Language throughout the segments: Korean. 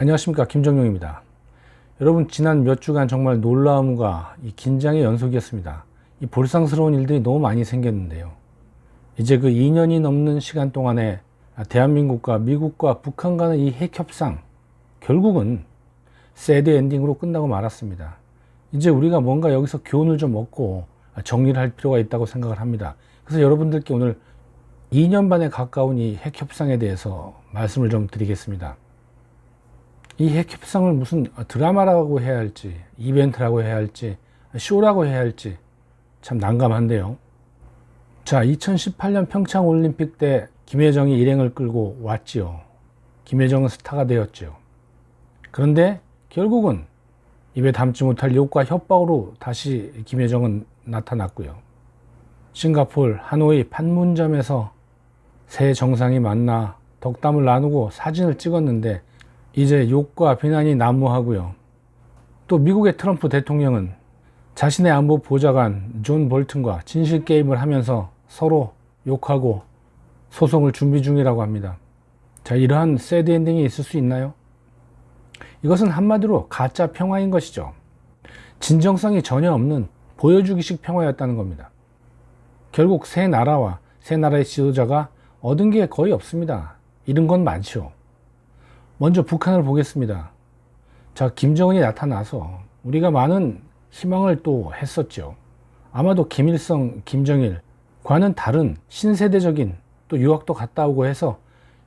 안녕하십니까, 김정용입니다. 여러분, 지난 몇 주간 정말 놀라움과 이 긴장의 연속이었습니다. 이 볼상스러운 일들이 너무 많이 생겼는데요. 이제 그 2년이 넘는 시간 동안에 대한민국과 미국과 북한 간의 이 핵협상, 결국은 새드 엔딩으로 끝나고 말았습니다. 이제 우리가 뭔가 여기서 교훈을 좀 얻고 정리를 할 필요가 있다고 생각을 합니다. 그래서 여러분들께 오늘 2년 반에 가까운 이 핵협상에 대해서 말씀을 좀 드리겠습니다. 이 핵협상을 무슨 드라마라고 해야 할지, 이벤트라고 해야 할지, 쇼라고 해야 할지 참 난감한데요. 자, 2018년 평창 올림픽 때 김여정이 일행을 끌고 왔지요. 김여정은 스타가 되었지요. 그런데 결국은 입에 담지 못할 욕과 협박으로 다시 김여정은 나타났고요. 싱가포르, 하노이, 판문점에서 새 정상이 만나 덕담을 나누고 사진을 찍었는데 이제 욕과 비난이 난무하고요. 또 미국의 트럼프 대통령은 자신의 안보 보좌관 존 볼튼과 진실 게임을 하면서 서로 욕하고 소송을 준비 중이라고 합니다. 자, 이러한 새드 엔딩이 있을 수 있나요? 이것은 한마디로 가짜 평화인 것이죠. 진정성이 전혀 없는 보여주기식 평화였다는 겁니다. 결국 세 나라와 세 나라의 지도자가 얻은 게 거의 없습니다. 잃은 건 많죠. 먼저 북한을 보겠습니다. 자, 김정은이 나타나서 우리가 많은 희망을 또 했었죠. 아마도 김일성, 김정일과는 다른 신세대적인 또 유학도 갔다 오고 해서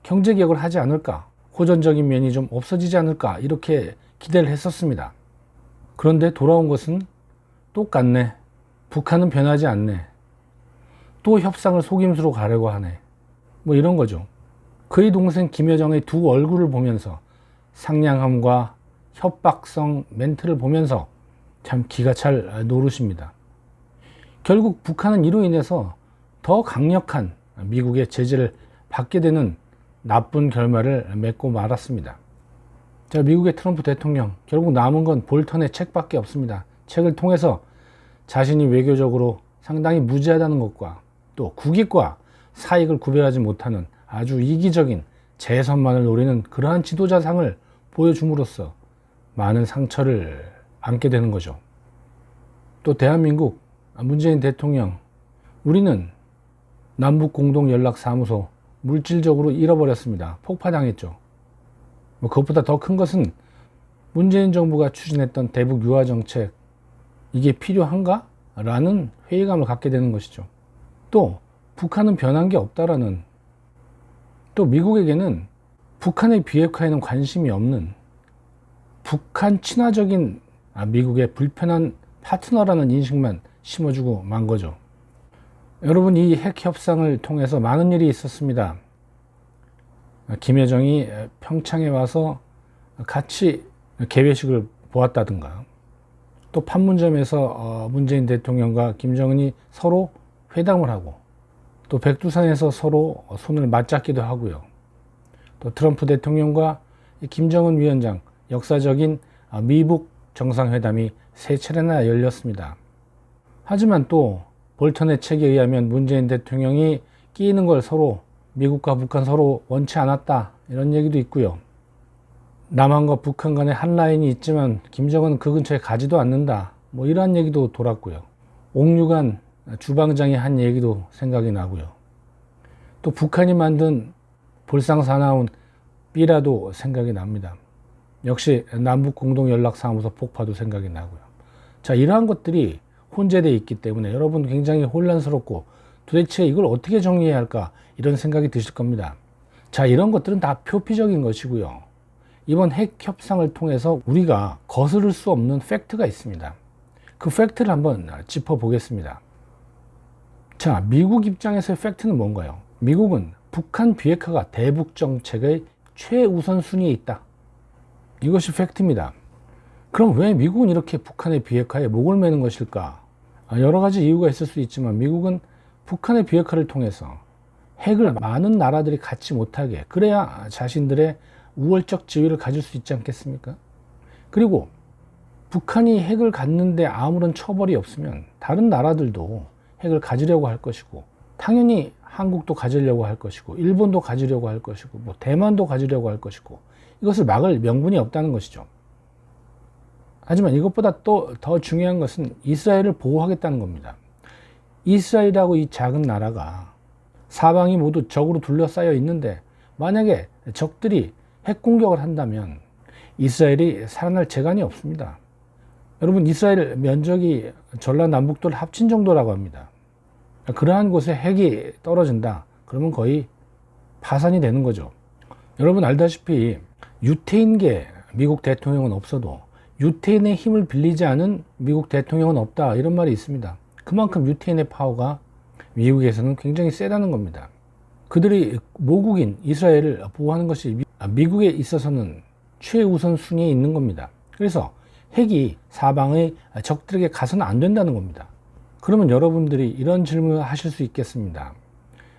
경제개혁을 하지 않을까, 호전적인 면이 좀 없어지지 않을까 이렇게 기대를 했었습니다. 그런데 돌아온 것은 똑같네. 북한은 변하지 않네. 또 협상을 속임수로 가려고 하네. 뭐 이런 거죠. 그의 동생 김여정의 두 얼굴을 보면서 상냥함과 협박성 멘트를 보면서 참 기가 찰 노릇입니다. 결국 북한은 이로 인해서 더 강력한 미국의 제재를 받게 되는 나쁜 결말을 맺고 말았습니다. 자, 미국의 트럼프 대통령, 결국 남은 건 볼턴의 책밖에 없습니다. 책을 통해서 자신이 외교적으로 상당히 무지하다는 것과 또 국익과 사익을 구별하지 못하는 아주 이기적인 재선만을 노리는 그러한 지도자상을 보여줌으로써 많은 상처를 안게 되는 거죠. 또 대한민국 문재인 대통령, 우리는 남북공동연락사무소 물질적으로 잃어버렸습니다. 폭파당했죠. 그것보다 더 큰 것은 문재인 정부가 추진했던 대북 유화 정책, 이게 필요한가? 라는 회의감을 갖게 되는 것이죠. 또 북한은 변한 게 없다라는, 또 미국에게는 북한의 비핵화에는 관심이 없는 북한 친화적인 미국의 불편한 파트너라는 인식만 심어주고 만 거죠. 여러분, 이 핵협상을 통해서 많은 일이 있었습니다. 김여정이 평창에 와서 같이 개회식을 보았다든가, 또 판문점에서 문재인 대통령과 김정은이 서로 회담을 하고, 또 백두산에서 서로 손을 맞잡기도 하고요. 또 트럼프 대통령과 김정은 위원장 역사적인 미북 정상회담이 세 차례나 열렸습니다. 하지만 또 볼턴의 책에 의하면 문재인 대통령이 끼이는 걸 서로, 미국과 북한 서로 원치 않았다, 이런 얘기도 있고요. 남한과 북한 간에 한 라인이 있지만 김정은 그 근처에 가지도 않는다, 뭐 이러한 얘기도 돌았고요. 옥류관 주방장이 한 얘기도 생각이 나고요. 또 북한이 만든 볼상사나운 삐라도 생각이 납니다. 역시 남북공동연락사무소 폭파도 생각이 나고요. 자, 이러한 것들이 혼재되어 있기 때문에 여러분 굉장히 혼란스럽고 도대체 이걸 어떻게 정리해야 할까, 이런 생각이 드실 겁니다. 자, 이런 것들은 다 표피적인 것이고요. 이번 핵협상을 통해서 우리가 거스를 수 없는 팩트가 있습니다. 그 팩트를 한번 짚어보겠습니다. 자, 미국 입장에서의 팩트는 뭔가요? 미국은 북한 비핵화가 대북 정책의 최우선 순위에 있다. 이것이 팩트입니다. 그럼 왜 미국은 이렇게 북한의 비핵화에 목을 매는 것일까? 여러 가지 이유가 있을 수 있지만 미국은 북한의 비핵화를 통해서 핵을 많은 나라들이 갖지 못하게, 그래야 자신들의 우월적 지위를 가질 수 있지 않겠습니까? 그리고 북한이 핵을 갖는데 아무런 처벌이 없으면 다른 나라들도 핵을 가지려고 할 것이고, 당연히 한국도 가지려고 할 것이고, 일본도 가지려고 할 것이고, 뭐 대만도 가지려고 할 것이고, 이것을 막을 명분이 없다는 것이죠. 하지만 이것보다 또 더 중요한 것은 이스라엘을 보호하겠다는 겁니다. 이스라엘이라고 이 작은 나라가 사방이 모두 적으로 둘러싸여 있는데 만약에 적들이 핵공격을 한다면 이스라엘이 살아날 재간이 없습니다. 여러분, 이스라엘 면적이 전라남북도를 합친 정도라고 합니다. 그러한 곳에 핵이 떨어진다. 그러면 거의 파산이 되는 거죠. 여러분 알다시피 유태인계 미국 대통령은 없어도 유태인의 힘을 빌리지 않은 미국 대통령은 없다. 이런 말이 있습니다. 그만큼 유태인의 파워가 미국에서는 굉장히 세다는 겁니다. 그들이 모국인 이스라엘을 보호하는 것이 미국에 있어서는 최우선 순위에 있는 겁니다. 그래서 핵이 사방의 적들에게 가서는 안 된다는 겁니다. 그러면 여러분들이 이런 질문을 하실 수 있겠습니다.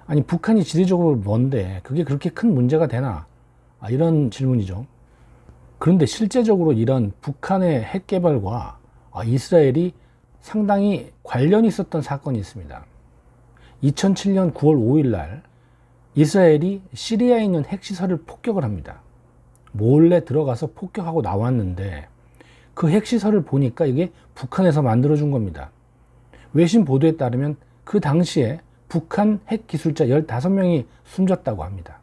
아니, 북한이 지리적으로 먼데 그게 그렇게 큰 문제가 되나? 이런 질문이죠. 그런데 실제적으로 이런 북한의 핵 개발과 이스라엘이 상당히 관련이 있었던 사건이 있습니다. 2007년 9월 5일 날 이스라엘이 시리아에 있는 핵시설을 폭격을 합니다. 몰래 들어가서 폭격하고 나왔는데 그 핵시설을 보니까 이게 북한에서 만들어준 겁니다. 외신 보도에 따르면 그 당시에 북한 핵기술자 15명이 숨졌다고 합니다.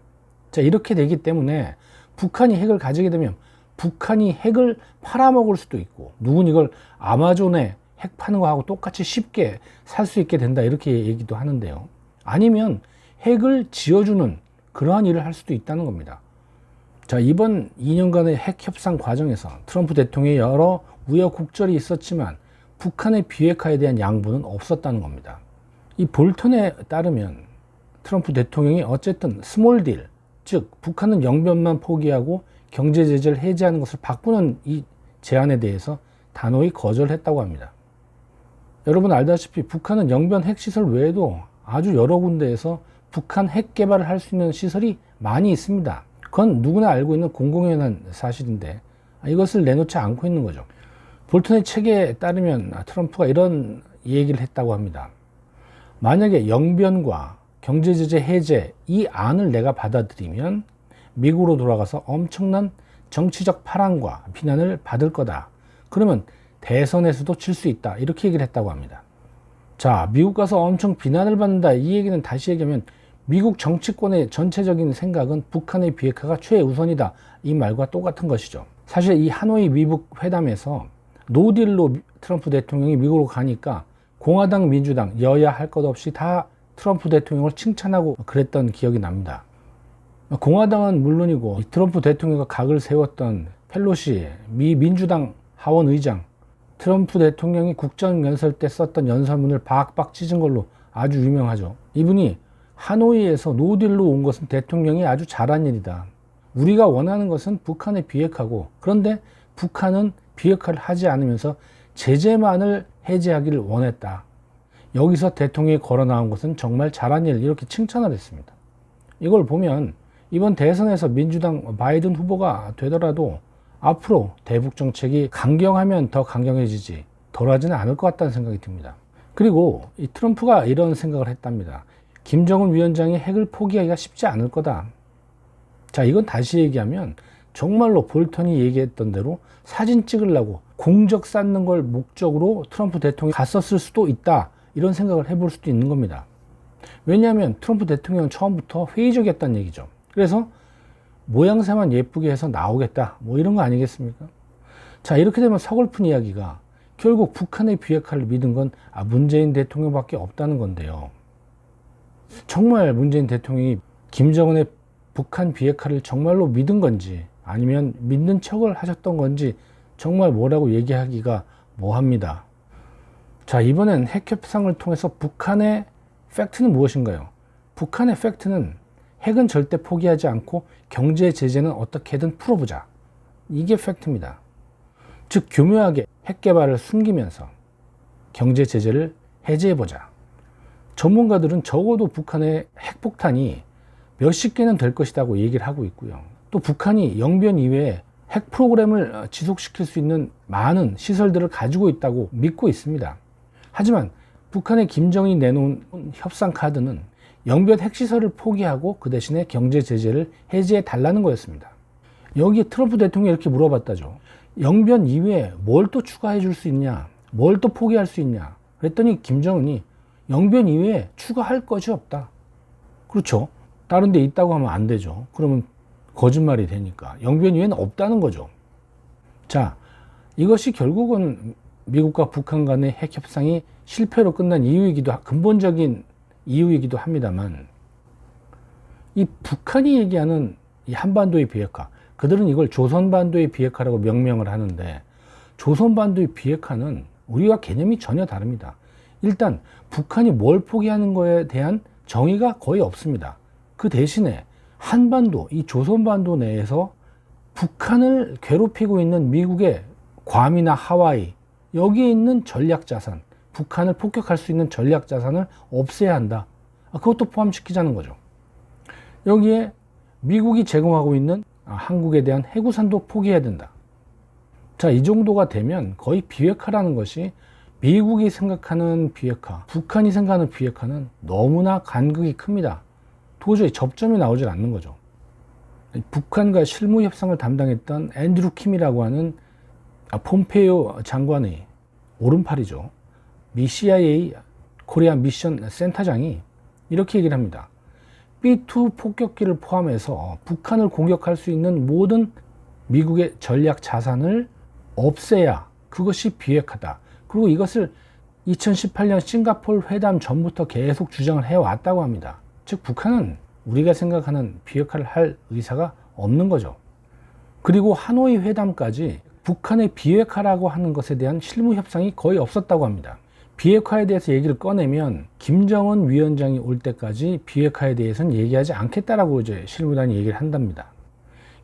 자, 이렇게 되기 때문에 북한이 핵을 가지게 되면 북한이 핵을 팔아먹을 수도 있고, 누군 이걸 아마존에 핵 파는 거하고 똑같이 쉽게 살 수 있게 된다, 이렇게 얘기도 하는데요. 아니면 핵을 지어주는 그러한 일을 할 수도 있다는 겁니다. 자, 이번 2년간의 핵 협상 과정에서 트럼프 대통령의 여러 우여곡절이 있었지만 북한의 비핵화에 대한 양보는 없었다는 겁니다. 이 볼턴에 따르면 트럼프 대통령이 어쨌든 스몰 딜, 즉 북한은 영변만 포기하고 경제 제재를 해제하는 것을 바꾸는 이 제안에 대해서 단호히 거절했다고 합니다. 여러분 알다시피 북한은 영변 핵시설 외에도 아주 여러 군데에서 북한 핵 개발을 할 수 있는 시설이 많이 있습니다. 그건 누구나 알고 있는 공공연한 사실인데 이것을 내놓지 않고 있는 거죠. 볼턴의 책에 따르면 트럼프가 이런 얘기를 했다고 합니다. 만약에 영변과 경제제재 해제 이 안을 내가 받아들이면 미국으로 돌아가서 엄청난 정치적 파란과 비난을 받을 거다. 그러면 대선에서도 질 수 있다. 이렇게 얘기를 했다고 합니다. 자, 미국 가서 엄청 비난을 받는다. 이 얘기는 다시 얘기하면 미국 정치권의 전체적인 생각은 북한의 비핵화가 최우선이다. 이 말과 똑같은 것이죠. 사실 이 하노이 미북 회담에서 노딜로 트럼프 대통령이 미국으로 가니까 공화당, 민주당, 여야 할 것 없이 다 트럼프 대통령을 칭찬하고 그랬던 기억이 납니다. 공화당은 물론이고 트럼프 대통령과 각을 세웠던 펠로시 미 민주당 하원 의장, 트럼프 대통령이 국정연설 때 썼던 연설문을 박박 찢은 걸로 아주 유명하죠. 이분이 하노이에서 노딜로 온 것은 대통령이 아주 잘한 일이다. 우리가 원하는 것은 북한의 비핵화고, 그런데 북한은 비핵화를 하지 않으면서 제재만을 해제하기를 원했다. 여기서 대통령이 걸어 나온 것은 정말 잘한 일, 이렇게 칭찬을 했습니다. 이걸 보면 이번 대선에서 민주당 바이든 후보가 되더라도 앞으로 대북 정책이 강경하면 더 강경해지지 덜하지는 않을 것 같다는 생각이 듭니다. 그리고 이 트럼프가 이런 생각을 했답니다. 김정은 위원장이 핵을 포기하기가 쉽지 않을 거다. 자, 이건 다시 얘기하면 정말로 볼턴이 얘기했던 대로 사진 찍으려고 공적 쌓는 걸 목적으로 트럼프 대통령이 갔었을 수도 있다. 이런 생각을 해볼 수도 있는 겁니다. 왜냐하면 트럼프 대통령은 처음부터 회의적이었다는 얘기죠. 그래서 모양새만 예쁘게 해서 나오겠다. 뭐 이런 거 아니겠습니까? 자, 이렇게 되면 서글픈 이야기가 결국 북한의 비핵화를 믿은 건 문재인 대통령밖에 없다는 건데요. 정말 문재인 대통령이 김정은의 북한 비핵화를 정말로 믿은 건지 아니면 믿는 척을 하셨던 건지 정말 뭐라고 얘기하기가 뭐합니다. 자, 이번엔 핵협상을 통해서 북한의 팩트는 무엇인가요? 북한의 팩트는 핵은 절대 포기하지 않고 경제 제재는 어떻게든 풀어보자. 이게 팩트입니다. 즉 교묘하게 핵 개발을 숨기면서 경제 제재를 해제해보자. 전문가들은 적어도 북한의 핵폭탄이 몇십 개는 될 것이라고 얘기를 하고 있고요. 또 북한이 영변 이외에 핵 프로그램을 지속시킬 수 있는 많은 시설들을 가지고 있다고 믿고 있습니다. 하지만 북한의 김정은이 내놓은 협상 카드는 영변 핵시설을 포기하고 그 대신에 경제 제재를 해제해 달라는 거였습니다. 여기에 트럼프 대통령이 이렇게 물어봤다죠. 영변 이외에 뭘 또 추가해 줄 수 있냐? 뭘 또 포기할 수 있냐? 그랬더니 김정은이 영변 이외에 추가할 것이 없다. 그렇죠. 다른 데 있다고 하면 안 되죠. 그러면 거짓말이 되니까. 영변 이외에는 없다는 거죠. 자, 이것이 결국은 미국과 북한 간의 핵 협상이 실패로 끝난 이유이기도, 근본적인 이유이기도 합니다만, 이 북한이 얘기하는 이 한반도의 비핵화, 그들은 이걸 조선반도의 비핵화라고 명명을 하는데, 조선반도의 비핵화는 우리와 개념이 전혀 다릅니다. 일단 북한이 뭘 포기하는 거에 대한 정의가 거의 없습니다. 그 대신에 한반도, 이 조선반도 내에서 북한을 괴롭히고 있는 미국의 괌이나 하와이, 여기에 있는 전략자산, 북한을 폭격할 수 있는 전략자산을 없애야 한다. 그것도 포함시키자는 거죠. 여기에 미국이 제공하고 있는 한국에 대한 해구산도 포기해야 된다. 자, 이 정도가 되면 거의 비핵화라는 것이 미국이 생각하는 비핵화, 북한이 생각하는 비핵화는 너무나 간극이 큽니다. 도저히 접점이 나오질 않는 거죠. 북한과 실무 협상을 담당했던 앤드루 킴이라고 하는 폼페이오 장관의 오른팔이죠. 미 CIA 코리아 미션 센터장이 이렇게 얘기를 합니다. B2 폭격기를 포함해서 북한을 공격할 수 있는 모든 미국의 전략 자산을 없애야 그것이 비핵화다. 그리고 이것을 2018년 싱가포르 회담 전부터 계속 주장을 해왔다고 합니다. 즉 북한은 우리가 생각하는 비핵화를 할 의사가 없는 거죠. 그리고 하노이 회담까지 북한의 비핵화라고 하는 것에 대한 실무 협상이 거의 없었다고 합니다. 비핵화에 대해서 얘기를 꺼내면 김정은 위원장이 올 때까지 비핵화에 대해서는 얘기하지 않겠다라고 이제 실무단이 얘기를 한답니다.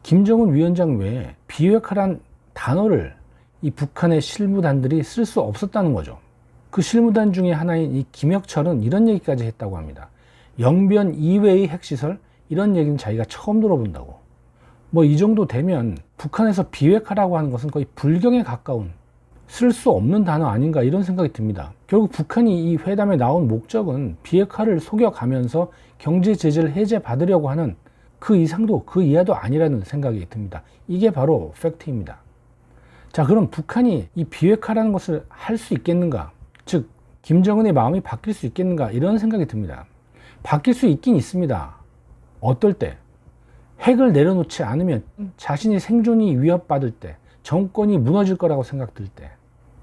김정은 위원장 외에 비핵화란 단어를 이 북한의 실무단들이 쓸 수 없었다는 거죠. 그 실무단 중에 하나인 이 김혁철은 이런 얘기까지 했다고 합니다. 영변 이외의 핵시설, 이런 얘기는 자기가 처음 들어본다고. 뭐 이 정도 되면 북한에서 비핵화라고 하는 것은 거의 불경에 가까운, 쓸 수 없는 단어 아닌가, 이런 생각이 듭니다. 결국 북한이 이 회담에 나온 목적은 비핵화를 속여가면서 경제 제재를 해제받으려고 하는 그 이상도 그 이하도 아니라는 생각이 듭니다. 이게 바로 팩트입니다. 자, 그럼 북한이 이 비핵화라는 것을 할 수 있겠는가? 즉 김정은의 마음이 바뀔 수 있겠는가? 이런 생각이 듭니다. 바뀔 수 있긴 있습니다. 어떨 때? 핵을 내려놓지 않으면 자신의 생존이 위협받을 때, 정권이 무너질 거라고 생각될 때,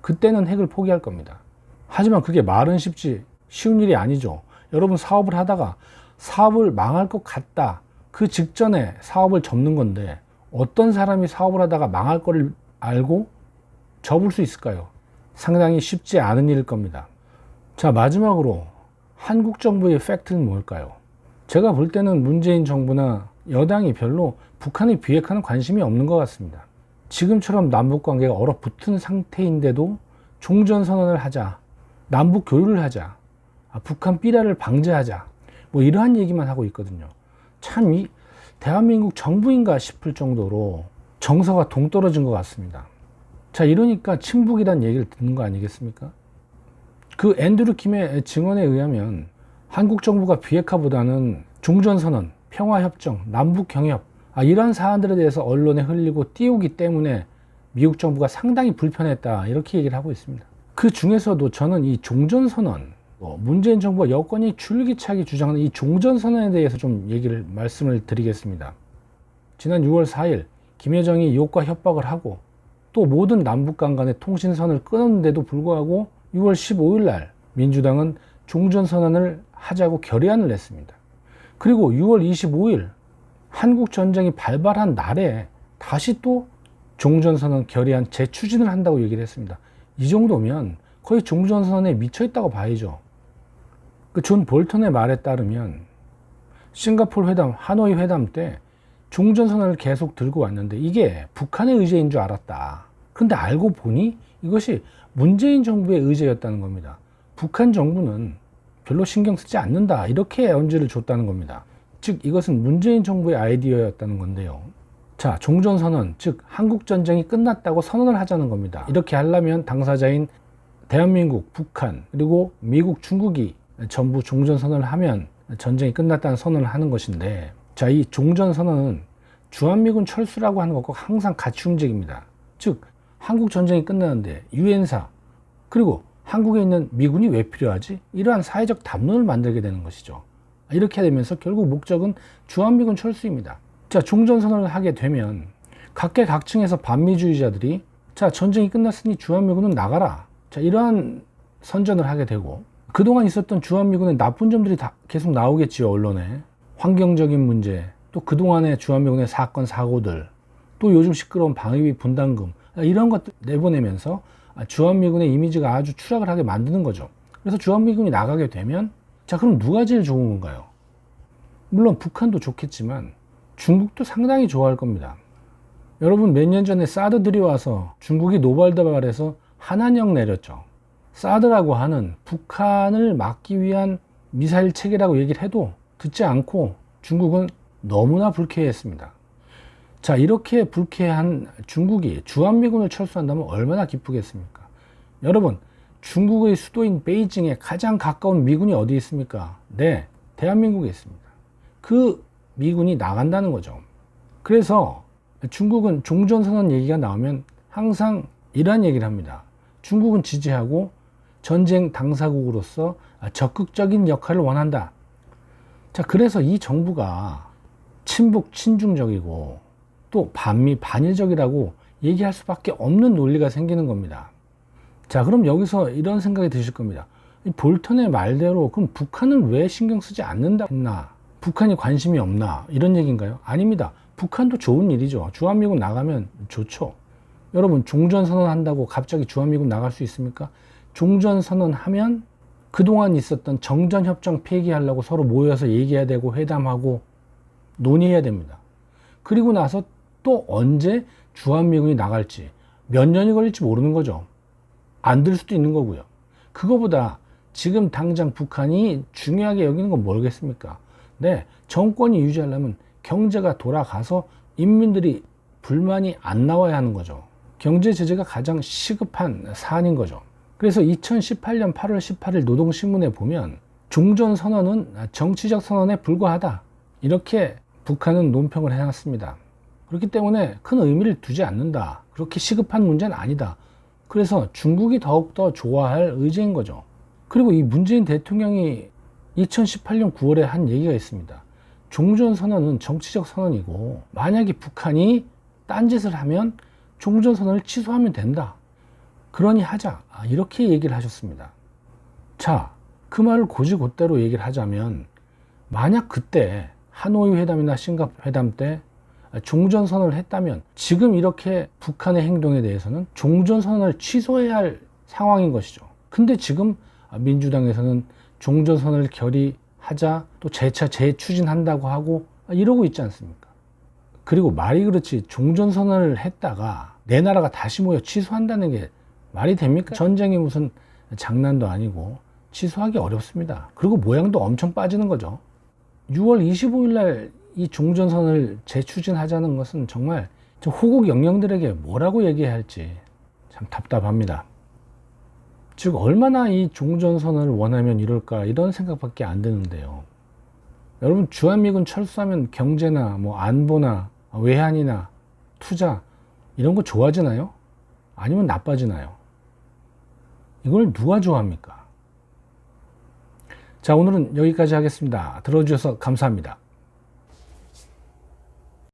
그때는 핵을 포기할 겁니다. 하지만 그게 말은 쉽지 쉬운 일이 아니죠. 여러분 사업을 하다가 사업을 망할 것 같다, 그 직전에 사업을 접는 건데 어떤 사람이 사업을 하다가 망할 거를 알고 접을 수 있을까요? 상당히 쉽지 않은 일일 겁니다. 자, 마지막으로 한국 정부의 팩트는 뭘까요? 제가 볼 때는 문재인 정부나 여당이 별로 북한의 비핵화는 관심이 없는 것 같습니다. 지금처럼 남북관계가 얼어붙은 상태인데도 종전선언을 하자, 남북 교류를 하자, 북한 삐라를 방지하자, 뭐 이러한 얘기만 하고 있거든요. 참 이 대한민국 정부인가 싶을 정도로 정서가 동떨어진 것 같습니다. 자, 이러니까 친북이란 얘기를 듣는 거 아니겠습니까? 그 앤드루 킴의 증언에 의하면 한국 정부가 비핵화보다는 종전선언, 평화협정, 남북경협, 이런 사안들에 대해서 언론에 흘리고 띄우기 때문에 미국 정부가 상당히 불편했다, 이렇게 얘기를 하고 있습니다. 그 중에서도 저는 이 종전선언, 문재인 정부가 여권이 줄기차게 주장하는 이 종전선언에 대해서 좀 말씀을 드리겠습니다. 지난 6월 4일 김여정이 욕과 협박을 하고 또 모든 남북간 간의 통신선을 끊었는데도 불구하고 6월 15일 날 민주당은 종전선언을 하자고 결의안을 냈습니다. 그리고 6월 25일 한국전쟁이 발발한 날에 다시 또 종전선언 결의안 재추진을 한다고 얘기를 했습니다. 이 정도면 거의 종전선언에 미쳐있다고 봐야죠. 그 존 볼턴의 말에 따르면 싱가포르 회담, 하노이 회담 때 종전선언을 계속 들고 왔는데 이게 북한의 의제인 줄 알았다. 그런데 알고 보니 이것이 문재인 정부의 의제였다는 겁니다. 북한 정부는 별로 신경 쓰지 않는다, 이렇게 언지를 줬다는 겁니다. 즉 이것은 문재인 정부의 아이디어였다는 건데요. 자, 종전선언, 즉 한국전쟁이 끝났다고 선언을 하자는 겁니다. 이렇게 하려면 당사자인 대한민국, 북한, 그리고 미국, 중국이 전부 종전선언을 하면 전쟁이 끝났다는 선언을 하는 것인데, 자, 이 종전선언은 주한미군 철수라고 하는 것과 항상 같이 움직입니다. 즉 한국 전쟁이 끝나는데 유엔사 그리고 한국에 있는 미군이 왜 필요하지? 이러한 사회적 담론을 만들게 되는 것이죠. 이렇게 되면서 결국 목적은 주한미군 철수입니다. 자, 종전선언을 하게 되면 각계각층에서 반미주의자들이 자, 전쟁이 끝났으니 주한미군은 나가라. 자, 이러한 선전을 하게 되고 그동안 있었던 주한미군의 나쁜 점들이 다 계속 나오겠지요, 언론에. 환경적인 문제, 또 그동안의 주한미군의 사건, 사고들, 또 요즘 시끄러운 방위비 분담금 이런 것들 내보내면서 주한미군의 이미지가 아주 추락을 하게 만드는 거죠. 그래서 주한미군이 나가게 되면 자, 그럼 누가 제일 좋은 건가요? 물론 북한도 좋겠지만 중국도 상당히 좋아할 겁니다. 여러분 몇 년 전에 사드들이 와서 중국이 노발대발해서 한한령 내렸죠. 사드라고 하는 북한을 막기 위한 미사일 체계라고 얘기를 해도 듣지 않고 중국은 너무나 불쾌했습니다. 자, 이렇게 불쾌한 중국이 주한미군을 철수한다면 얼마나 기쁘겠습니까? 여러분, 중국의 수도인 베이징에 가장 가까운 미군이 어디 있습니까? 네, 대한민국에 있습니다. 그 미군이 나간다는 거죠. 그래서 중국은 종전선언 얘기가 나오면 항상 이러한 얘기를 합니다. 중국은 지지하고 전쟁 당사국으로서 적극적인 역할을 원한다. 자, 그래서 이 정부가 친북 친중적이고 또 반미 반일적이라고 얘기할 수밖에 없는 논리가 생기는 겁니다. 자, 그럼 여기서 이런 생각이 드실 겁니다. 이 볼턴의 말대로 그럼 북한은 왜 신경 쓰지 않는다 했나? 북한이 관심이 없나? 이런 얘기인가요? 아닙니다. 북한도 좋은 일이죠. 주한미군 나가면 좋죠. 여러분, 종전선언 한다고 갑자기 주한미군 나갈 수 있습니까? 종전선언 하면 그동안 있었던 정전협정 폐기하려고 서로 모여서 얘기해야 되고 회담하고 논의해야 됩니다. 그리고 나서 또 언제 주한미군이 나갈지 몇 년이 걸릴지 모르는 거죠. 안 될 수도 있는 거고요. 그거보다 지금 당장 북한이 중요하게 여기는 건 뭐겠습니까? 네, 정권이 유지하려면 경제가 돌아가서 인민들이 불만이 안 나와야 하는 거죠. 경제 제재가 가장 시급한 사안인 거죠. 그래서 2018년 8월 18일 노동신문에 보면 종전선언은 정치적 선언에 불과하다. 이렇게 북한은 논평을 해놨습니다. 그렇기 때문에 큰 의미를 두지 않는다. 그렇게 시급한 문제는 아니다. 그래서 중국이 더욱더 좋아할 의제인 거죠. 그리고 이 문재인 대통령이 2018년 9월에 한 얘기가 있습니다. 종전선언은 정치적 선언이고 만약에 북한이 딴짓을 하면 종전선언을 취소하면 된다. 그러니 하자. 이렇게 얘기를 하셨습니다. 자, 그 말을 곧이곧대로 얘기를 하자면 만약 그때 하노이 회담이나 싱가포르 회담 때 종전선언을 했다면 지금 이렇게 북한의 행동에 대해서는 종전선언을 취소해야 할 상황인 것이죠. 근데 지금 민주당에서는 종전선언을 결의하자 또 재차 재추진한다고 하고 이러고 있지 않습니까? 그리고 말이 그렇지 종전선언을 했다가 내 나라가 다시 모여 취소한다는 게 말이 됩니까? 전쟁이 무슨 장난도 아니고 취소하기 어렵습니다. 그리고 모양도 엄청 빠지는 거죠. 6월 25일 날 이 종전선언을 재추진하자는 것은 정말 호국 영령들에게 뭐라고 얘기해야 할지 참 답답합니다. 즉 얼마나 이 종전선언을 원하면 이럴까 이런 생각밖에 안 드는데요. 여러분, 주한미군 철수하면 경제나 뭐 안보나 외환이나 투자 이런 거 좋아지나요? 아니면 나빠지나요? 이걸 누가 좋아합니까? 자, 오늘은 여기까지 하겠습니다. 들어주셔서 감사합니다.